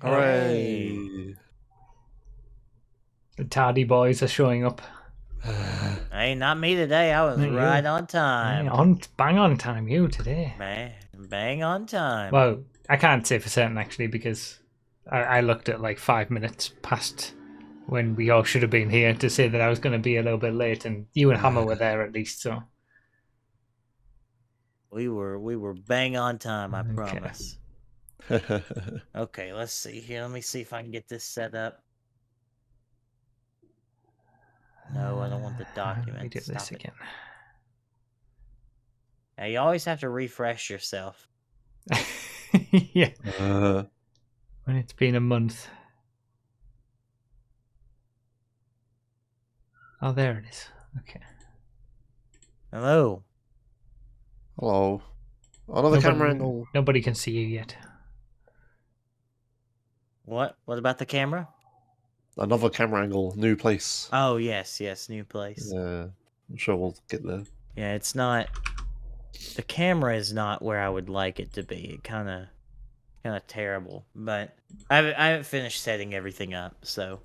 Hey, Hooray! The tardy boys are showing up. hey, not me today. I was Not you. right on Hey, time. bang on time, you today. Man, bang on time. Well, I can't say for certain actually because I looked at like 5 minutes past when we all should have been here to say that I was going to be a little bit late, and you and Hammer were there at least. So We were bang on time, I Okay. promise. Okay, let's see here. Let me see if I can get this set up. No, I don't want the How do we document. do this Stop it. again? Now, you always have to refresh yourself. Yeah, Uh, when it's been a month. Oh, there it is. Okay. Hello. hello. Another camera angle. Nobody can see you yet. What? What about the camera? Another camera angle. New place. Oh, yes, new place. Yeah, I'm sure we'll get there. Yeah, it's not. The camera is not where I would like it to be. It kind of terrible. But I haven't finished setting everything up. So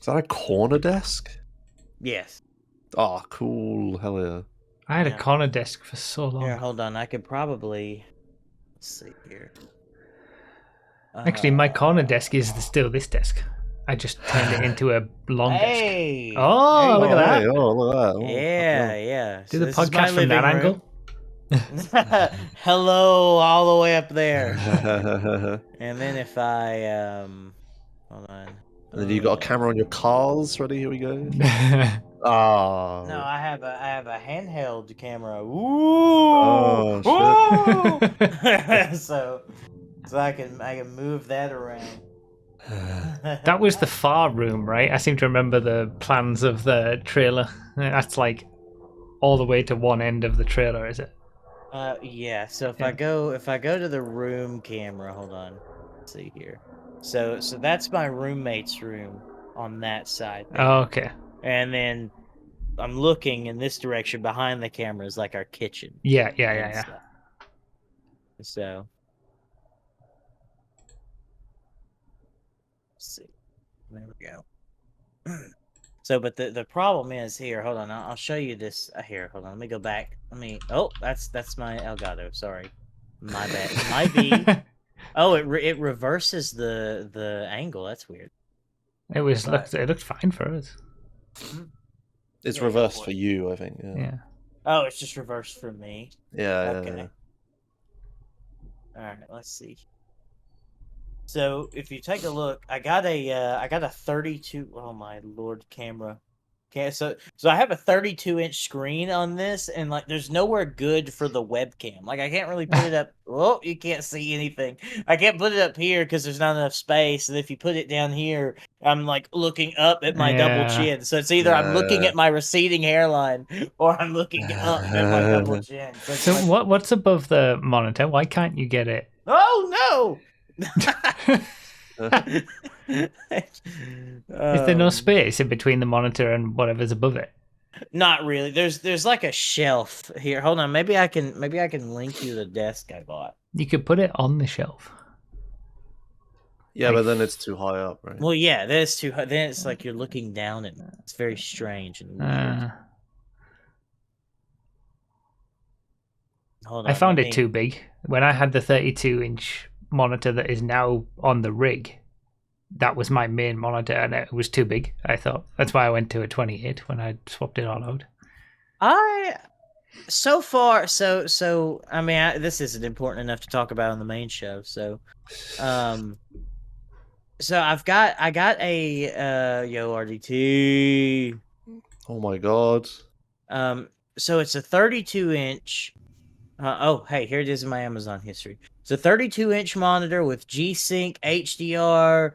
Is that a corner desk? yes. Ah, cool. Hell yeah. I had Yeah. a corner desk for so long. Here, hold on. I could probably. Let's see here. Actually, my corner desk is still this desk. I just turned it into a long Hey. desk. Oh, look at that. Hey, oh, look at that. Oh, Yeah, yeah. Do So the this is my podcast from that living angle. room. Hello, all the way up there. fucking And then if I hold on. And then you got a camera on your cars. Ready? Here we go. Ah. No, I have a handheld camera. Ooh, Oh, shit. ooh. so I can move that around. That was the far room, right? I seem to remember the plans of the trailer. That's like all the way to one end of the trailer, is it? Yeah. So if Yeah. I go to the room camera, hold on. Let's see here. So that's my roommate's room on that side there. Oh, okay. And then I'm looking in this direction behind the camera is like our kitchen. Yeah. Stuff. So let's see. There we go. So, but the problem is here. Hold on, I'll show you this. Here, hold on. Let me go back. Oh, that's my Elgato. Sorry, my bad. It might be. Oh, it reverses the angle. That's weird. It looked fine for us. It's Yeah, reversed for you, I think. Yeah. Oh, it's just reversed for me. Yeah. Okay. All right. Let's see. So if you take a look, I got a 32. Oh my lord, camera. Okay, so I have a 32-inch screen on this, and like there's nowhere good for the webcam. Like I can't really put it up. Oh, you can't see anything. I can't put it up here because there's not enough space. And if you put it down here, I'm like looking up at my double chin. So it's either I'm looking at my receding hairline or I'm looking up at my double chin. So like, what's above the monitor? Why can't you get it? oh no! Is there no space in between the monitor and whatever's above it? Not really. There's like a shelf here. Hold on. Maybe I can link you the desk I bought. You could put it on the shelf. Yeah, but then it's too high up, right? Well, yeah, that's too high. Then it's like you're looking down at me. It's very strange and weird. Hold on. I found it too big. When I had the 32-inch monitor that is now on the rig, that was my main monitor, and it was too big. I thought that's why I went to a 28 when I swapped it all out. So I mean, this isn't important enough to talk about on the main show. So I got a Yo RDT. Oh my god. So it's a 32-inch. Oh, hey, here it is in my Amazon history. It's a 32-inch monitor with G-Sync, HDR.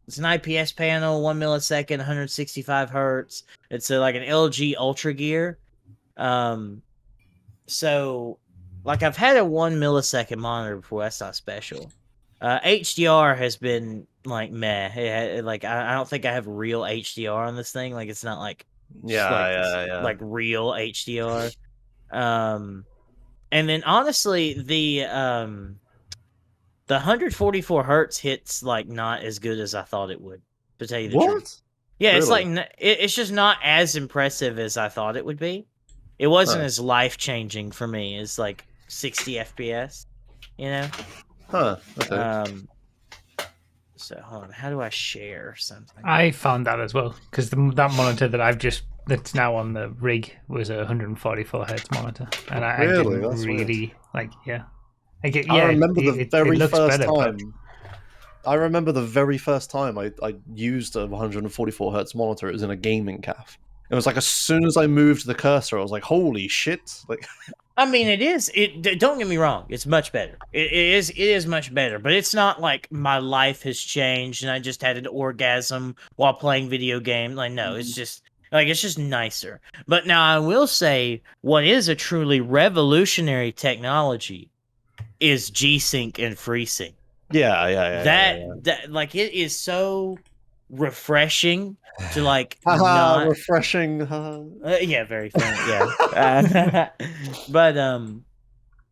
It's an IPS panel, 1 millisecond, 165 hertz. It's like an LG Ultra Gear. So, like, I've had a 1 millisecond monitor before. That's not special. HDR has been like meh. Like, I don't think I have real HDR on this thing. Like, it's not like like real HDR. And then honestly, the the 144 hertz hits like not as good as I thought it would. To tell you the truth. What? Yeah, it's Really? like it's just not as impressive as I thought it would be. It wasn't Huh. as life changing for me as like 60 FPS. You know. Huh. Okay. So hold on, how do I share something? I found that as well because that monitor that's now on the rig was a 144 hertz monitor, and I Really? didn't That's weird. really like. Yeah, like it, I yeah, remember the it very looks first better, but time. I remember the very first time I used a 144 hertz monitor. It was in a gaming caf. It was like as soon as I moved the cursor, I was like, "Holy shit!" Like, I mean, it is. Don't get me wrong. It's much better. It is much better. But it's not like my life has changed and I just had an orgasm while playing video game. Like, no, it's just nicer. But now I will say, what is a truly revolutionary technology is G-Sync and FreeSync. yeah. That like it is so refreshing to like Haha, not. refreshing. Yeah, very funny. Yeah, but do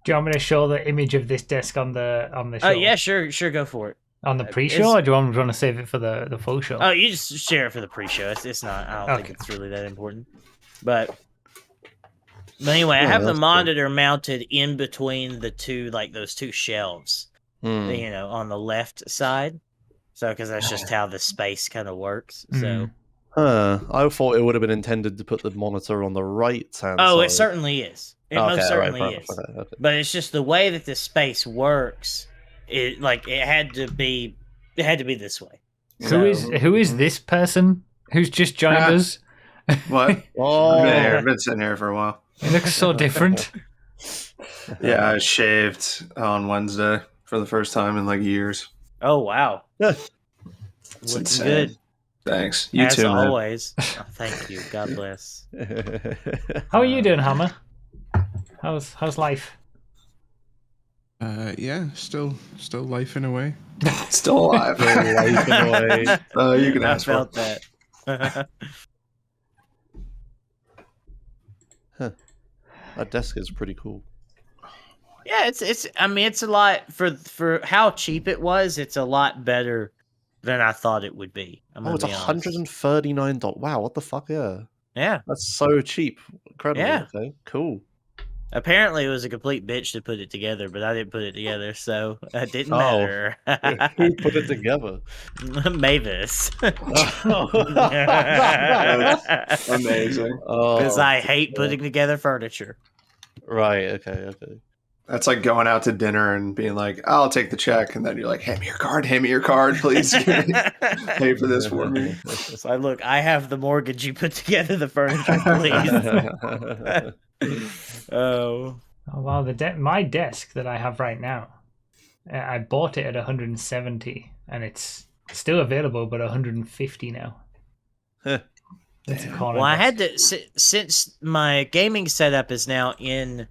you want me to show the image of this desk on the show? oh yeah, sure, go for it. On the pre-show, or do you want to save it for the full show? Oh, you just share it for the pre-show. It's not. I don't think it's really that important. But anyway, I have the monitor mounted in between the two, like those two shelves. You know, on the left side. So, because that's just how the space kind of works. So. I thought it would have been intended to put the monitor on the right hand side. Oh, it certainly is. It most certainly is. Okay. But it's just the way that the space works. It had to be this way. Who is this person who's just joined us? What? Oh, I've been sitting here for a while. It looks so different. Yeah, I shaved on Wednesday for the first time in like years. Oh wow. It's Looking insane. good. Thanks. You As too, man. always. Oh, thank you. God bless. How are you doing, Hammer? How's life? Yeah, still lifing away. Still alive. You can I ask for felt it. that. That desk is pretty cool. Yeah, it's. I mean, it's a lot for how cheap it was. It's a lot better than I thought it would be. Oh, it's $139. Wow, what the fuck? Yeah, Yeah. that's so cheap. Incredible. Yeah. Okay, cool. Apparently, it was a complete bitch to put it together, but I didn't put it together, so it didn't Oh. matter. Who put it together? Mavis. Amazing. Because Oh, I hate putting together furniture. right. Okay. That's like going out to dinner and being like, "I'll take the check," and then you're like, "Hand me your card, please. Pay for this for me." So look, I have the mortgage. You put together the furniture, please. Oh. Oh wow, my desk that I have right now, I bought it at 170, and it's still available, but 150 now. It's a corner Well, I desk. had to since my gaming setup is now in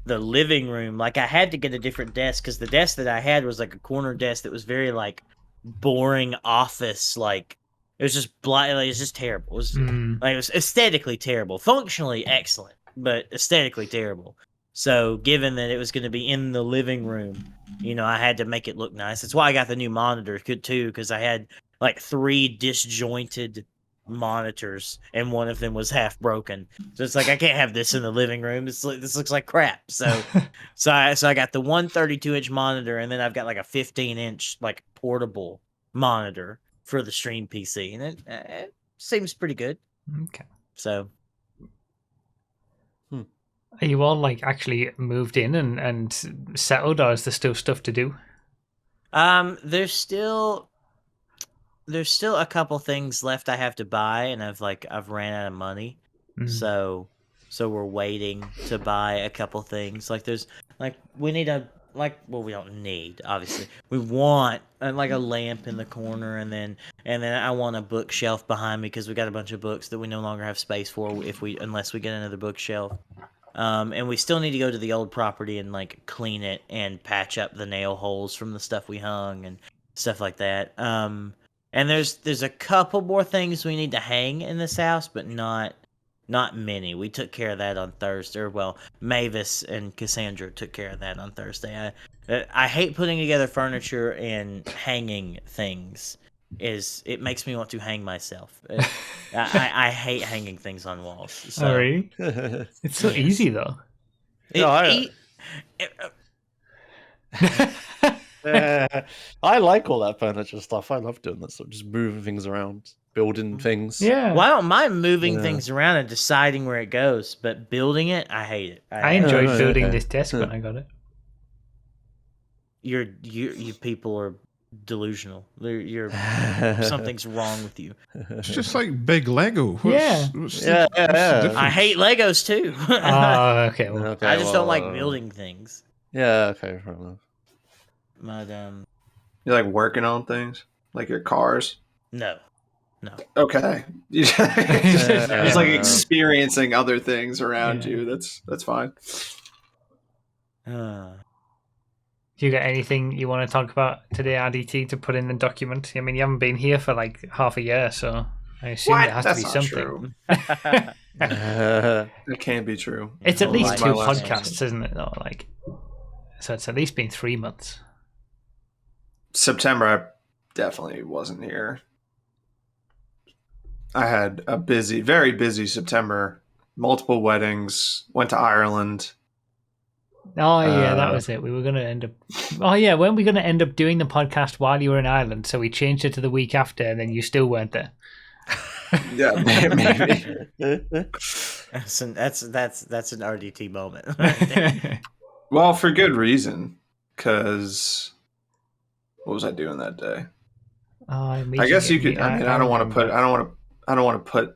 the living room. Like I had to get a different desk because the desk that I had was like a corner desk that was very like boring office. Like it was just blind. Like, it was just terrible. It was like it was aesthetically terrible, functionally excellent, but aesthetically terrible. So given that it was going to be in the living room, you know, I had to make it look nice. That's why I got the new monitor too, because I had like 3 disjointed monitors and one of them was half broken. So it's like I can't have this in the living room. This looks like crap. So I got the 132-inch monitor, and then I've got like a 15-inch like portable monitor for the stream PC, and it seems pretty good. Okay. So Are you all like actually moved in and settled, or is there still stuff to do? there's still a couple things left I have to buy, and I've ran out of money. So we're waiting to buy a couple things. Like there's we need we don't need, obviously. We want like a lamp in the corner, and then I want a bookshelf behind me because we got a bunch of books that we no longer have space for unless we get another bookshelf. And we still need to go to the old property and like clean it and patch up the nail holes from the stuff we hung and stuff like that. And there's a couple more things we need to hang in this house, but not not many. We took care of that on Thursday. Well, Mavis and Cassandra took care of that on Thursday. I hate putting together furniture and hanging things. It makes me want to hang myself. I hate hanging things on walls. So Oh, really? It's so easy though. I like all that furniture stuff. I love doing that stuff, just moving things around, building things. Yeah. Well, I don't mind moving Yeah. things around and deciding where it goes, but building it, I hate it. I enjoyed Oh, building okay. this desk when I got it. You people are delusional. You're something's wrong with you. It's just like big Lego. Yeah. What's Yeah, the yeah. difference? I hate Legos too. Oh, okay. Well, Okay, I just don't like well, building things. Yeah, okay, fair enough. But You like working on things, like your cars. no. Okay, just like experiencing other things around Yeah. you. That's fine. do you got anything you want to talk about today, RDT, to put in the document? I mean, you haven't been here for like half a year, so I assume there has That's to be not something. true. It can't be true. It's at Oh, least right. 2 My last podcasts, isn't it? Though, like, so it's at least been 3 months. September, I definitely wasn't here. I had a busy, very busy September. Multiple weddings. Went to Ireland. Oh yeah, that was it. We were gonna end up. Oh yeah, weren't we gonna end up doing the podcast while you were in Ireland? So we changed it to the week after, and then you still weren't there. Yeah, maybe. That's an RDT moment. right there. Well, for good reason. Because what was I doing that day? I guess you could. I mean, I don't want to put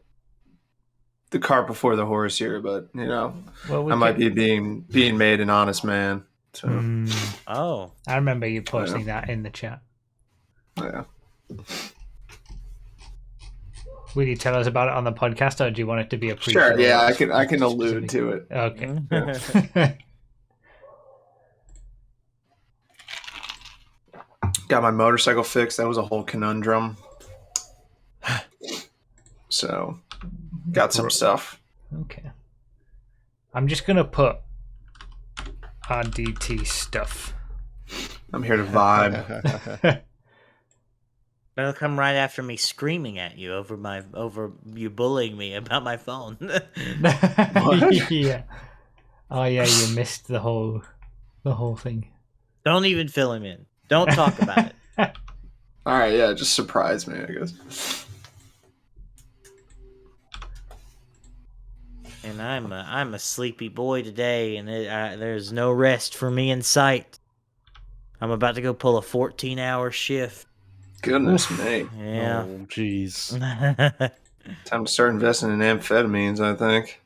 the cart before the horse here, but Well, I might be being made an honest man. So Oh. I remember you posting that in the chat. yeah. Will you tell us about it on the podcast, or do you want it to be a pre-show? Sure. Yeah, I can allude to it. Okay. Got my motorcycle fixed. That was a whole conundrum. So, got some stuff. Okay. I'm just gonna put RDT stuff. I'm here to vibe. That'll come right after me screaming at you over you bullying me about my phone. Yeah. Oh yeah, you missed the whole thing. Don't even fill him in. Don't talk about it. All right, yeah, just surprise me, I guess. And I'm a sleepy boy today, and there's no rest for me in sight. I'm about to go pull a 14-hour shift. Goodness me. Yeah. Oh, jeez. Time to start investing in amphetamines, I think.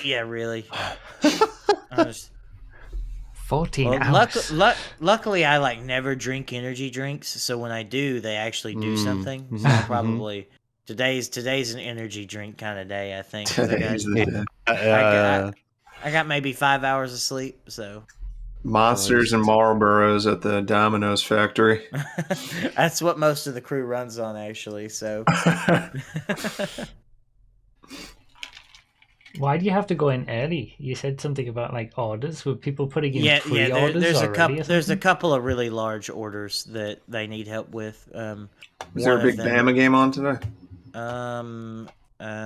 Yeah, really. I was- 14 Well, hours. luckily, I never drink energy drinks, so when I do, they actually do something. So I'll probably today's an energy drink kind of day, I think. 'cause I got maybe 5 hours of sleep, so Monsters and Marlboros at the Domino's factory. that's what most of the crew runs on, actually. So Why do you have to go in early? You said something about orders. Were people putting in pre-orders there's a already couple. or There's a something? couple of really large orders that they need help with. Is there a big Bama game on today?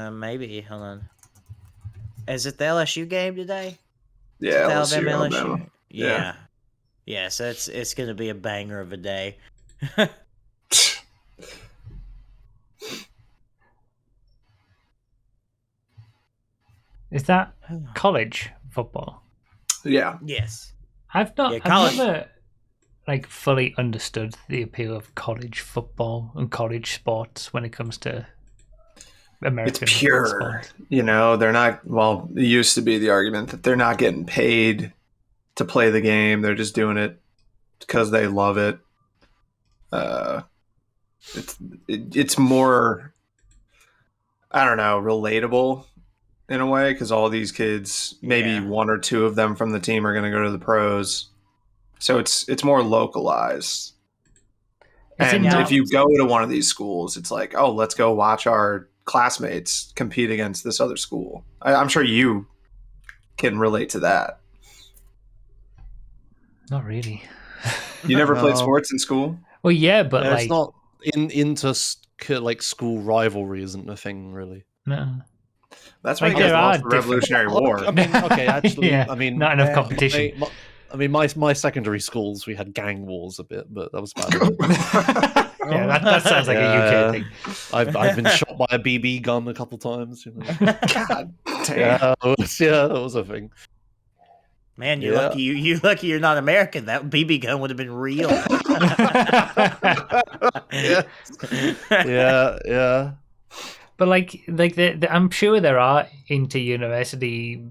Maybe. Hold on. Is it the LSU game today? Yeah, The LSU, Alabama, Alabama. Yeah. Yeah, so it's gonna be a banger of a day. Is that college football? Yeah. Yes. I've Yeah, college- never fully understood the appeal of college football and college sports when it comes to American It's pure. sports. They're not, well, it used to be the argument that they're not getting paid to play the game. They're just doing it because they love it. It's more, I don't know, relatable in a way because all these kids, maybe Yeah. one or two of them from the team are going to go to the pros. So it's more localized. Is it And not- if you go to one of these schools, it's like, oh, let's go watch our classmates compete against this other school. I'm sure you can relate to that. Not really. You never played No. sports in school? Well, yeah, but No, like it's not like school rivalry isn't a thing really. no. That's why Like, you guys there lost are the Revolutionary War. I mean, okay, actually, Yeah, I mean, not enough competition. my secondary schools we had gang wars a bit, but that was about it. Yeah, that sounds like a UK thing. I've been shot by a BB gun a couple times. You know. God damn. Yeah, that was a thing. Man, you're Yeah. lucky. You lucky you're not American. That BB gun would have been real. Yeah. But like I'm sure there are inter-university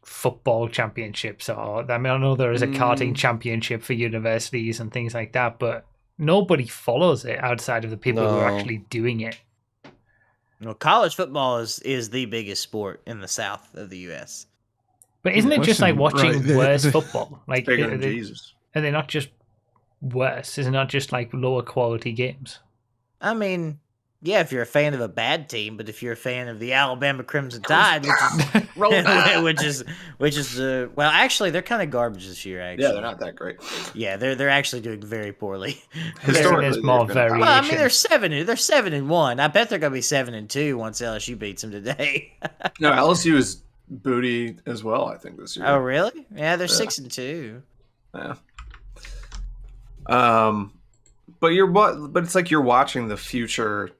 football championships, or I mean, I know there is a karting championship for universities and things like that, but nobody follows it outside of the people who are actually doing it. Well, college football is the biggest sport in the South of the U.S. But isn't it just like Listen, watching right, worse football? Like, Bigger than Jesus. are they not just worse? Is it not just like lower quality games? I mean, yeah, if you're a fan of a bad team, but if you're a fan of the Alabama Crimson Tide, which is well, actually, they're kind of garbage this year. Actually, Yeah, they're not that great. Yeah, they're actually doing very poorly. Historically, there's more they've been- variation. Well, I mean, they're 7-1. I bet they're gonna be 7-2 once LSU beats them today. No, LSU is booty as well, I think, this year. Oh, really? Yeah, they're Yeah. 6-2. Yeah. But it's like you're watching the future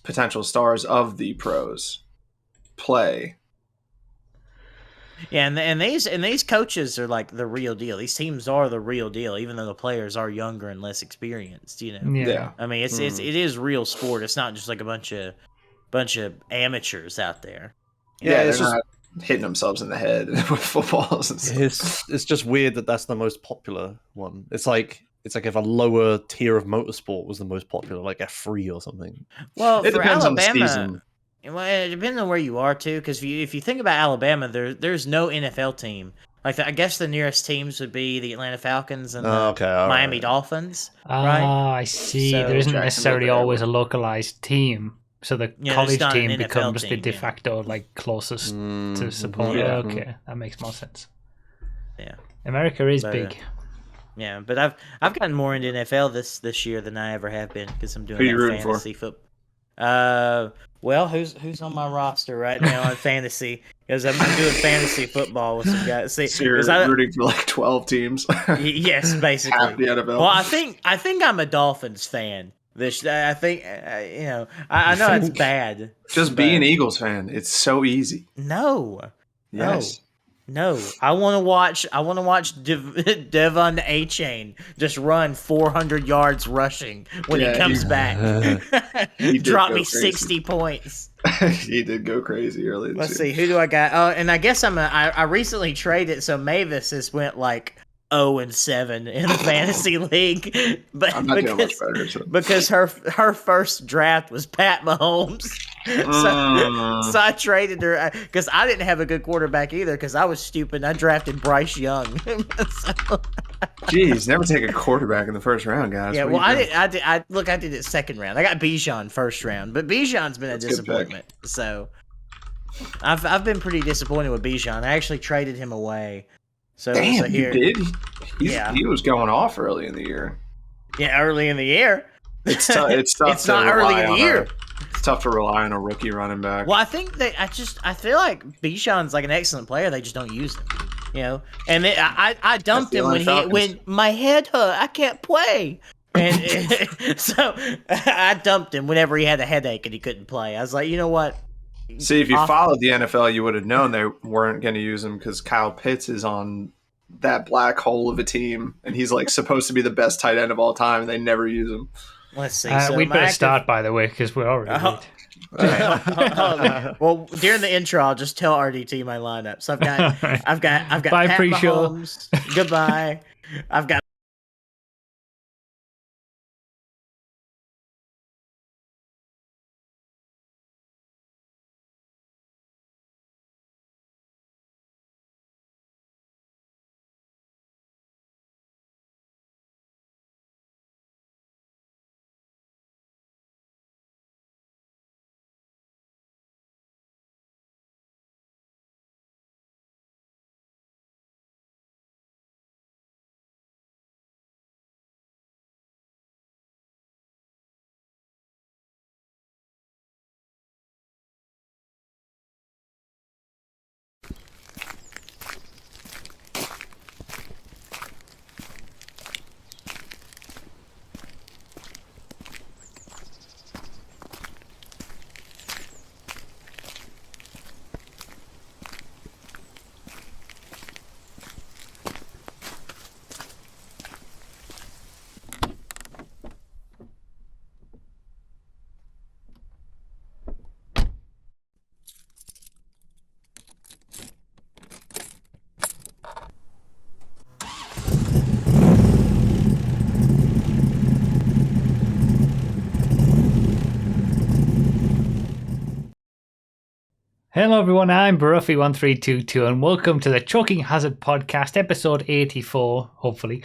potential stars of the pros play. Yeah, and these coaches are like the real deal. These teams are the real deal, even though the players are younger and less experienced. You know. Yeah. I mean, it is real sport. It's not just like a bunch of amateurs out there. Yeah, it's they're just not hitting themselves in the head with footballs and stuff. it's just weird that that's the most popular one. It's like if a lower tier of motorsport was the most popular, like F3 or something. Well, It for depends on the Alabama, season. well, it depends on where you are too. Because if you think about Alabama, there's no NFL team. Like I guess the nearest teams would be the Atlanta Falcons and the all Miami right. Dolphins. Ah, I see. So there isn't Jacksonville necessarily there, always a localized team, so the Yeah, college there's not an team NFL becomes the team, de yeah. facto like closest to support. Yeah. Okay, that makes more sense. Yeah. America is But, big. Yeah, but I've gotten more into NFL this year than I ever have been because I'm doing Who you that rooting for? fantasy football. Well, who's on my roster right now on fantasy? Because I'm doing fantasy football with some guys. See, So you're 'cause I- rooting for like 12 teams. yes, Half basically. the NFL. Well, I think I'm a Dolphins fan. I think I know it's bad. Just be an but- Eagles fan. It's so easy. No. Yes. No, I want to watch Devon A-Chain just run 400 yards rushing when Yeah, he comes back. He did Drop go me crazy. 60 points. He did go crazy early. Let's see, who do I got? Oh, and I guess I recently traded, so Mavis has went like 0-7 in the fantasy league, but I'm not doing much better. So. because her first draft was Pat Mahomes. So I traded her because I didn't have a good quarterback either because I was stupid. I drafted Bryce Young. Jeez, never take a quarterback in the first round, guys. Yeah, What well, are you I doing? did it second round. I got Bijan first round, but Bijan's been That's a a good pick. disappointment. So I've been pretty disappointed with Bijan. I actually traded him away. So Damn, so here, you did? Yeah. He was going off early in the year. yeah, early in the year. It's tough. It's tough. It's not early in the year. It's tough to rely on a rookie running back. Well, I think I feel like Bijan's like an excellent player. They just don't use him, you know. And then I dumped That's him the when Falcons. when my head hurt. I can't play, and so I dumped him whenever he had a headache and he couldn't play. I was like, you know what? See, if you Off- followed the NFL, you would have known they weren't going to use him because Kyle Pitts is on that black hole of a team, and he's like supposed to be the best tight end of all time, and they never use him. Let's see. We'd my better active- start, by the way, because we're already Oh. late. Well, during the intro, I'll just tell RDT my lineup. So I've got Bye, Pat pre-show. Mahomes. Goodbye. I've got Hello everyone, I'm Baruffy1322 and welcome to the Choking Hazard Podcast, episode 84, hopefully.